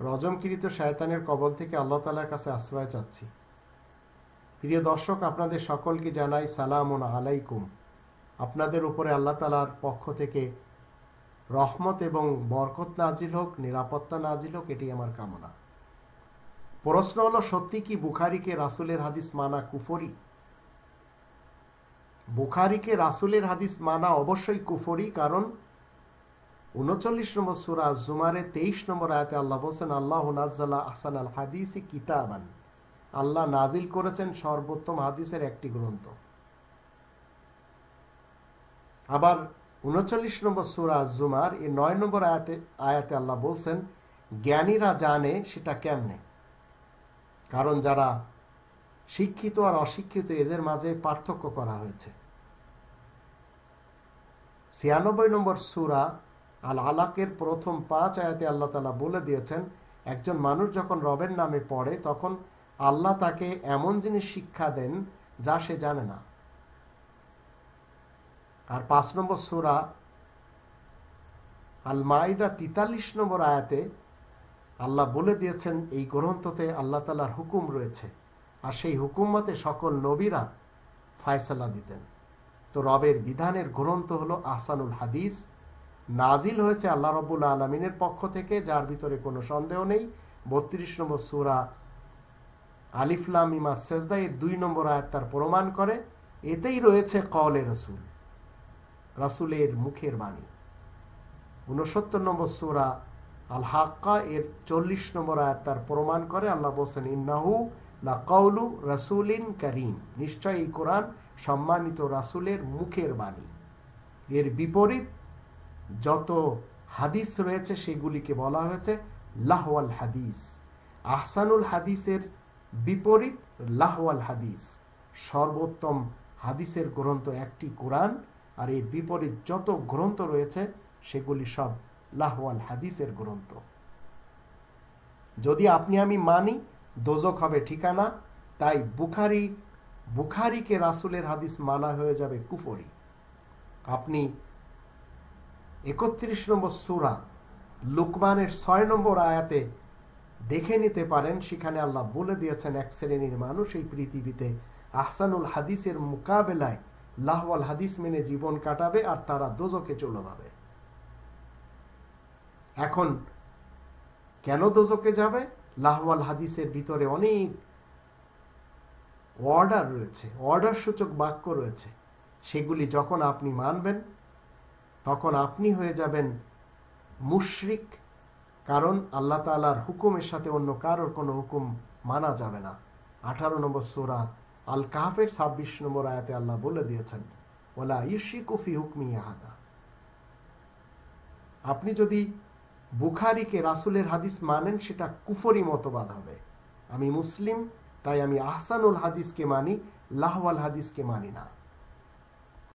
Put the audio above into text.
রজমকৃত শয়তানের কবল থেকে আল্লাহ তাআলার কাছে আশ্রয় চাচ্ছি। প্রিয় দর্শক, আপনাদের সকলকে জানাই সালামুন আলাইকুম। আপনাদের উপরে আল্লাহ তাআলার পক্ষ থেকে রহমত এবং বরকত নাজিল হোক, নিরাপত্তা নাজিল হোক, এটি আমার কামনা। প্রশ্ন হলো, সত্যি কি বুখারীকে রাসূলের হাদিস মানা কুফরি? বুখারীকে রাসূলের হাদিস মানা অবশ্যই কুফরি, কারণ ৩৯ নম্বর সূরা জুমারে ২৩ নম্বর আয়াতে আল্লাহ বলছেন, আল্লাহু নাজ্জালা আহসানাল হাদিসি কিতাবান, আল্লাহ নাজিল করেছেন সর্বোত্তম হাদিসের একটি গ্রন্থ। আবার ৩৯ নম্বর সূরা জুমার ৯ নম্বর আয়াতে আল্লাহ বলছেন, জ্ঞানীরা জানে সেটা কেমনে, কারণ যারা শিক্ষিত আর অশিক্ষিত এদের মাঝে পার্থক্য করা হয়েছে। ৯৬ নম্বর সূরা আল আলাকের প্রথম ৫ আয়াতে আল্লাহ তাআলা বলে দিয়েছেন, একজন মানুষ যখন রবের নামে পড়ে তখন আল্লাহ তাকে এমন জিনিস শিক্ষা দেন যা সে জানে না। আর ৫ নম্বর সূরা আল মাইদা ৪৩ নম্বর আয়াতে আল্লাহ বলে দিয়েছেন, এই গ্রন্থতে আল্লাহ তাআলার হুকুম রয়েছে, আর সেই হুকুম মতে সকল নবীরা ফায়সালা দিতেন। তো রবের বিধানের গ্রন্থ হলো আহসানুল হাদিস, নাজিল হয়েছে আল্লাহ রাব্বুল আলামিনের পক্ষ থেকে, যার ভিতরে কোনো সন্দেহ নেই। ৩২ নম্বর সূরা আলিফ লাম মিম আস-সাজদা এর ২ নম্বর আয়াত তার প্রমাণ করে। এতেই রয়েছে কওলে রাসূল, রাসূলের মুখের বাণী। ৬৯ নম্বর সূরা আল হাক্কা এর ৪০ নম্বর আয়াত তার প্রমাণ করে। আল্লাহ বলেন, ইন্নাহু লাকাউলু রাসূলিন কারীম, নিশ্চয় এই কোরআন সম্মানিত রাসূলের মুখের বাণী। এর বিপরীত যত হাদিস রয়েছে সেগুলিকে বলা হয়েছে লাহওয়াল হাদিস। আহসানুল হাদিসের বিপরীত লাহওয়াল হাদিস। সর্বোত্তম হাদিসের গ্রন্থ একটি কোরআন, আর এর বিপরীত যত গ্রন্থ রয়েছে সেগুলি সব লাহওয়াল হাদিসের গ্রন্থ। যদি আপনি আমি মানি, দোজখ হবে ঠিকানা। তাই বুখারীকে রাসূলের হাদিস মানা হয়ে যাবে কুফরি। আপনি ৩১ নম্বর সূরা লুকমানের ৬ নম্বর আয়াতে দেখে নিতে পারেন, সেখানে আল্লাহ বলে দিয়েছেন এক শ্রেণীর মানুষ এই পৃথিবীতে আহসানুল হাদিসের মোকাবেলায় লাহওয়াল হাদিস মেনে জীবন কাটাবে, আর তারা দোজখে চলে যাবে। এখন কেন দোজখে যাবে? লাহওয়াল হাদিসের ভিতরে অনেক অর্ডার রয়েছে, অর্ডার সূচক বাক্য রয়েছে। সেগুলি যখন আপনি মানবেন তখন আপনি হয়ে যাবেন মুশরিক, কারণ আল্লাহ তাআলার হুকুমের সাথে অন্য কারোর কোনো হুকুম মানা যাবে না। ১৮ নম্বর সূরা আল কাহফের ২৬ নম্বর আয়াতে আল্লাহ বলে দিয়েছেন, ওয়ালা ইউশরিকু ফি হুকমি আহাদা। আপনি যদি বুখারীকে রাসূলের হাদিস মানেন, সেটা কুফরি মতবাদ হবে। আমি মুসলিম, তাই আমি আহসানুল হাদিসকে মানি, লাহওয়াল হাদিসকে মানি না।